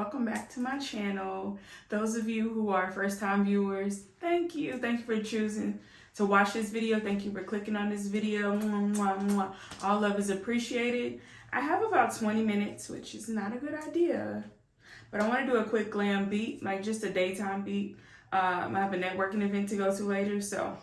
welcome back to my channel. Those of you who are first-time viewers, thank you for choosing to watch this video. Thank you for clicking on this video. Mwah, mwah, mwah. All love is appreciated. I have about 20 minutes, which is not a good idea, but I want to do a quick glam beat, like just a daytime beat. I have a networking event to go to later, so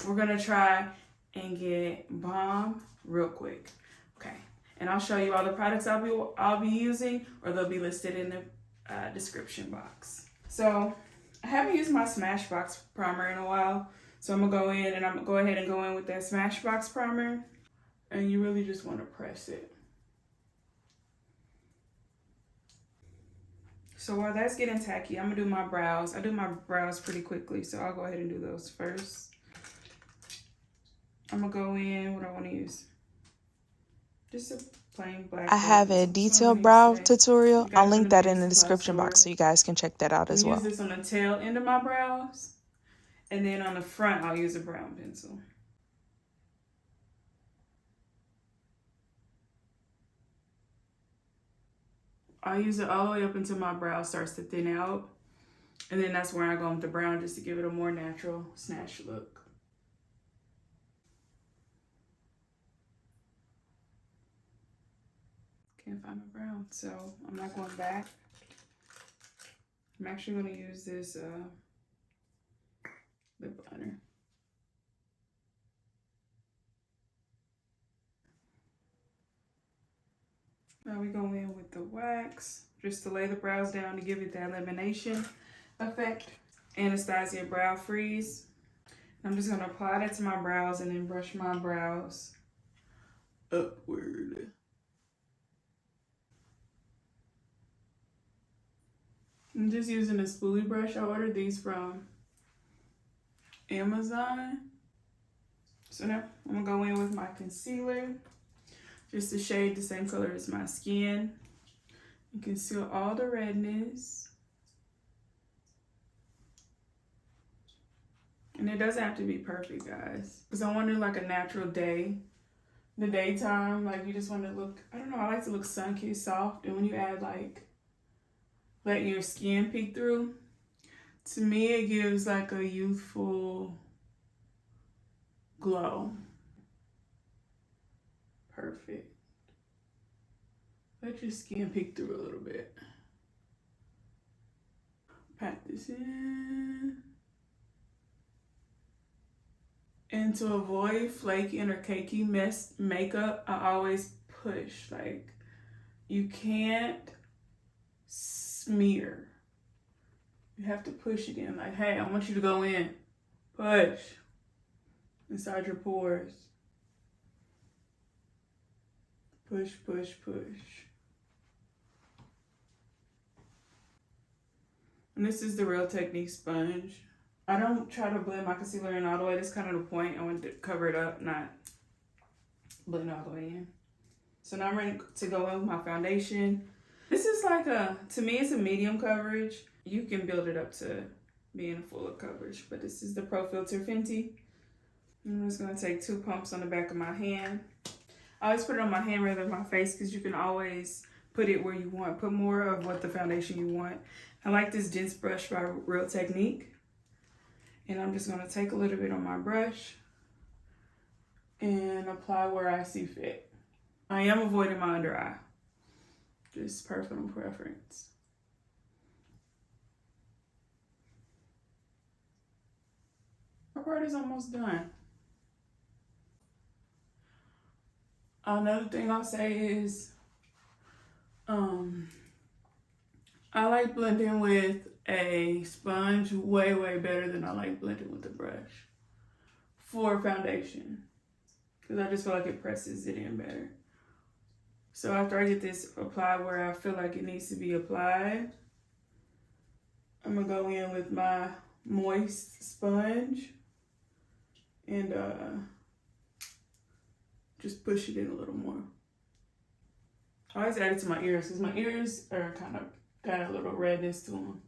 we're gonna try and get bomb real quick. Okay, and I'll show you all the products I'll be using, or they'll be listed in the description box. So I haven't used my Smashbox primer in a while, so I'm gonna go in and I'm gonna go ahead and go in with that Smashbox primer, and you really just want to press it. So while that's getting tacky, I'm gonna do my brows. I do my brows pretty quickly, so I'll go ahead and do those first. I'm gonna go in, what I want to use, just a plain black. I have a detailed brow tutorial. I'll link that in the description box so you guys can check that out as well. Use this on the tail end of my brows, and then on the front I'll use a brown pencil. I'll use it all the way up until my brow starts to thin out, and then that's where I go with the brown, just to give it a more natural snatch look. Can't find my brown, so I'm not going back. I'm actually going to use this lip liner. Now we go in with the wax, just to lay the brows down to give it that lamination effect. Anastasia Brow Freeze. I'm just going to apply that to my brows and then brush my brows upward. I'm just using a spoolie brush. I ordered these from Amazon. So now I'm gonna go in with my concealer, just to shade the same color as my skin and conceal all the redness. And it doesn't have to be perfect, guys, because I want to do like a natural day. The daytime, like you just want to look, I don't know, I like to look sun-kissed soft, and when you add like letting your skin peek through, to me it gives like a youthful glow. Perfect. Let your skin peek through a little bit. Pat this in. And to avoid flaky or cakey makeup, I always push. Like, you can't smear. You have to push it in. Like, hey, I want you to go in. Push inside your pores. Push, push, push. And this is the Real Technique sponge. I don't try to blend my concealer in all the way. That's kind of the point. I want to cover it up, not blend all the way in. So now I'm ready to go in with my foundation. This is like to me, it's a medium coverage. You can build it up to being a fuller coverage, but this is the Pro Filter Fenty. I'm just gonna take 2 pumps on the back of my hand. I always put it on my hand rather than my face, because you can always put it where you want. Put more of what the foundation you want. I like this dense brush by Real Technique. And I'm just gonna take a little bit on my brush and apply where I see fit. I am avoiding my under eye. Just personal preference. Our part is almost done. Another thing I'll say is, I like blending with a sponge way better than I like blending with a brush for foundation, because I just feel like it presses it in better. So after I get this applied where I feel like it needs to be applied, I'm gonna go in with my moist sponge and just push it in a little more. I always add it to my ears, because my ears are kind of got a little redness to them.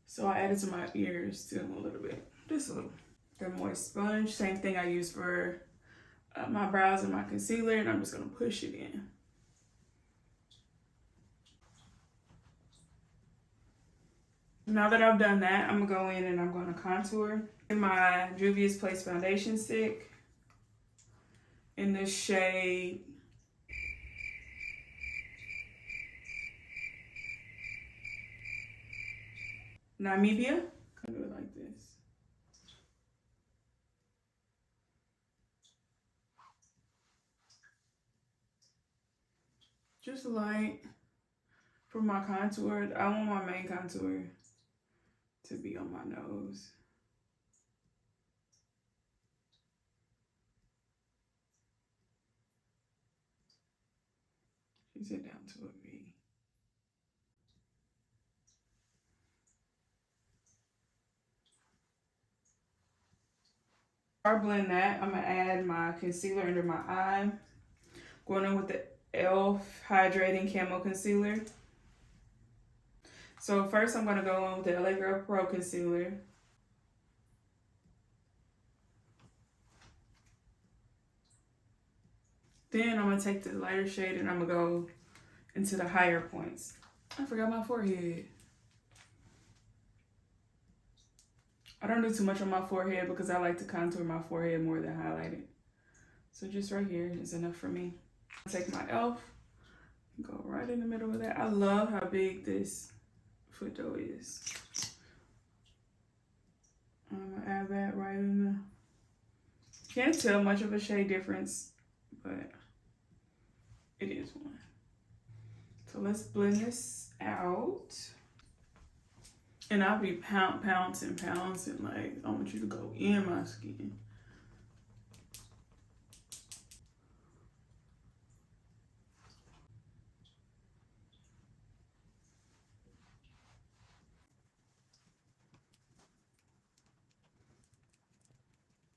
So I added to my ears too a little bit, just a little. The moist sponge, same thing I use for my brows and my concealer, and I'm just gonna push it in. Now that I've done that, I'm gonna go in and I'm gonna contour in my Juvias Place foundation stick in the shade Namibia. I do it like this. Just light for my contour. I want my main contour to be on my nose. She said down to a V. I'll blend that. I'm gonna add my concealer under my eye. Going in with the e.l.f. Hydrating Camo Concealer. So first I'm gonna go in with the LA Girl Pro Concealer. Then I'm gonna take the lighter shade and I'm gonna go into the higher points. I forgot my forehead. I don't do too much on my forehead because I like to contour my forehead more than highlight it. So just right here is enough for me. I'll take my e.l.f. Go right in the middle of that. I love how big this foot dough is. I'm gonna add that right in there. Can't tell much of a shade difference, but it is one. So let's blend this out. And I'll be pouncing, like, I want you to go in my skin.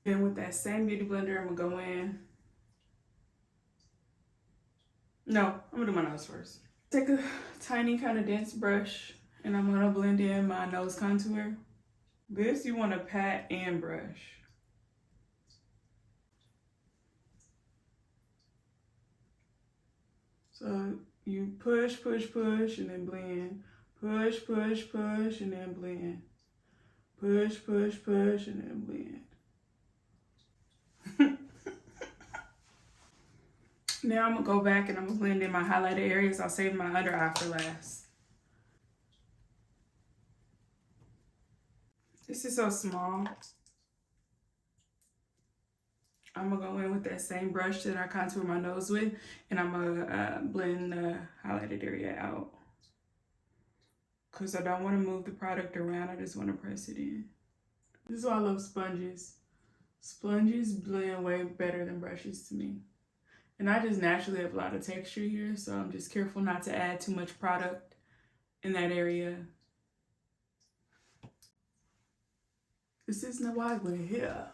Then with that same beauty blender, I'm gonna go in. No, I'm gonna do my nose first. Take a tiny kind of dense brush and I'm gonna blend in my nose contour. This you wanna pat and brush. So you push, and then blend. Push, and then blend. Push, and then blend. Now I'm gonna go back and I'm gonna blend in my highlighted areas. I'll save my under eye for last. This is so small. I'm gonna go in with that same brush that I contour my nose with, and I'm gonna blend the highlighted area out. Cause I don't wanna move the product around, I just wanna press it in. This is why I love sponges. Sponges blend way better than brushes to me. And I just naturally have a lot of texture here, so I'm just careful not to add too much product in that area. This isn't why we're here.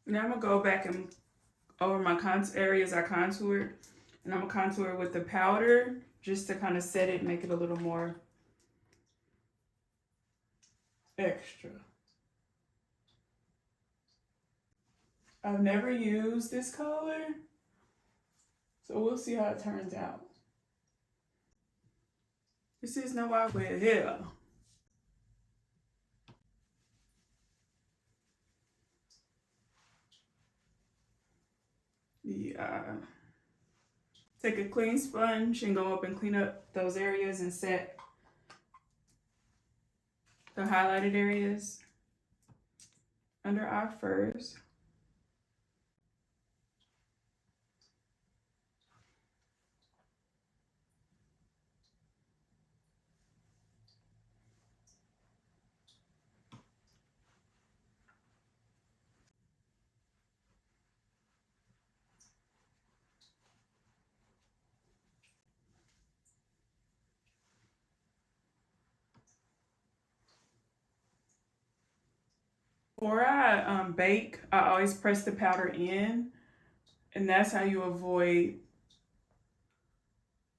Now I'm gonna go back and over my areas I contoured, and I'm gonna contour with the powder just to kind of set it, make it a little more extra. I've never used this color, so we'll see how it turns out. This is not why we're here. Yeah. Take a clean sponge and go up and clean up those areas and set the highlighted areas under eye first. Before I bake, I always press the powder in, and that's how you avoid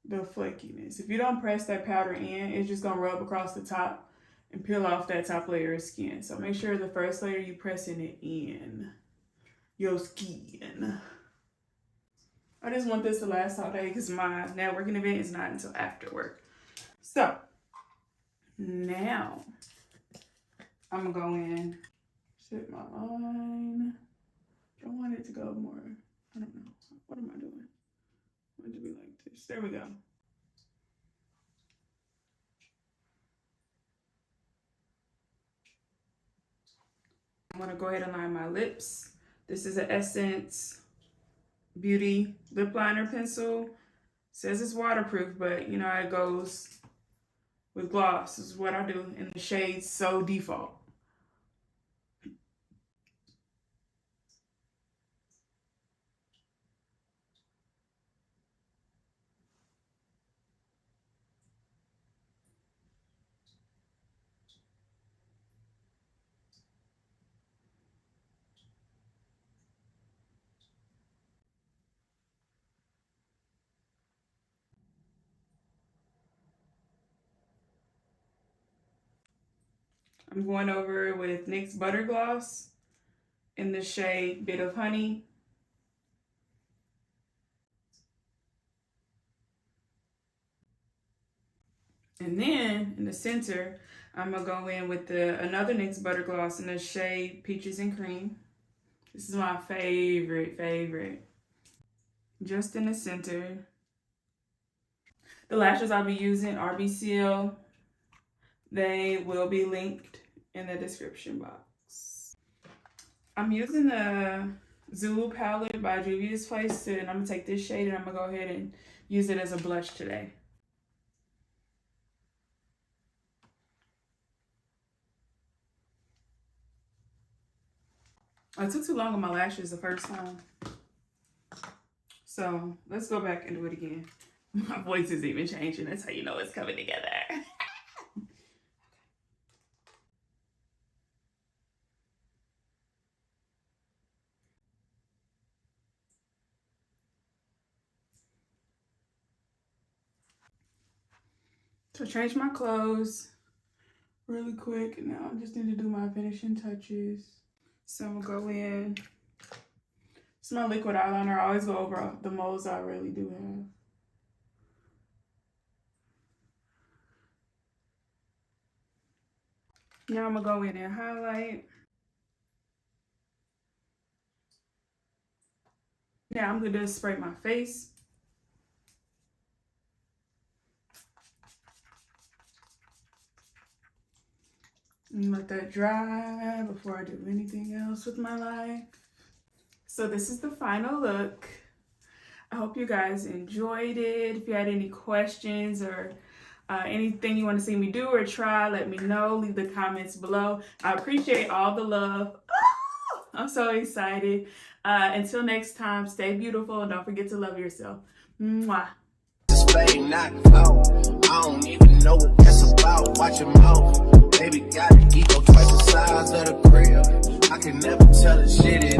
the flakiness. If you don't press that powder in, it's just gonna rub across the top and peel off that top layer of skin. So make sure the first layer you pressing it in your skin. I just want this to last all day because my networking event is not until after work. So now I'm gonna go in, set my line. I want it to go more, I don't know. What am I doing? I want it to be like this. There we go. I'm gonna go ahead and line my lips. This is an Essence Beauty lip liner pencil. It says it's waterproof, but you know how it goes with gloss. This is what I do in the shade So Default. I'm going over with NYX Butter Gloss in the shade Bit of Honey. And then in the center, I'm gonna go in with another NYX Butter Gloss in the shade Peaches and Cream. This is my favorite. Just in the center. The lashes I'll be using are BCL. They will be linked in the description box. I'm using the Zulu palette by Juvias Place, and I'm gonna take this shade and I'm gonna go ahead and use it as a blush today. I took too long on my lashes the first time. So let's go back and do it again. My voice is even changing. That's how you know it's coming together. So I changed my clothes really quick. And now I just need to do my finishing touches. So I'm gonna go in. It's my liquid eyeliner. I always go over the molds I really do have. Now I'm gonna go in and highlight. Now I'm gonna spray my face. And let that dry before I do anything else with my life. So this is the final look. I hope you guys enjoyed it. If you had any questions or anything you want to see me do or try, let me know. Leave the comments below. I appreciate all the love. Oh, I'm so excited. Until next time, stay beautiful and don't forget to love yourself. Mwah. I don't even know what that's about. Watch your mouth. Baby got an ego twice the size of the crib. I can never tell the shit is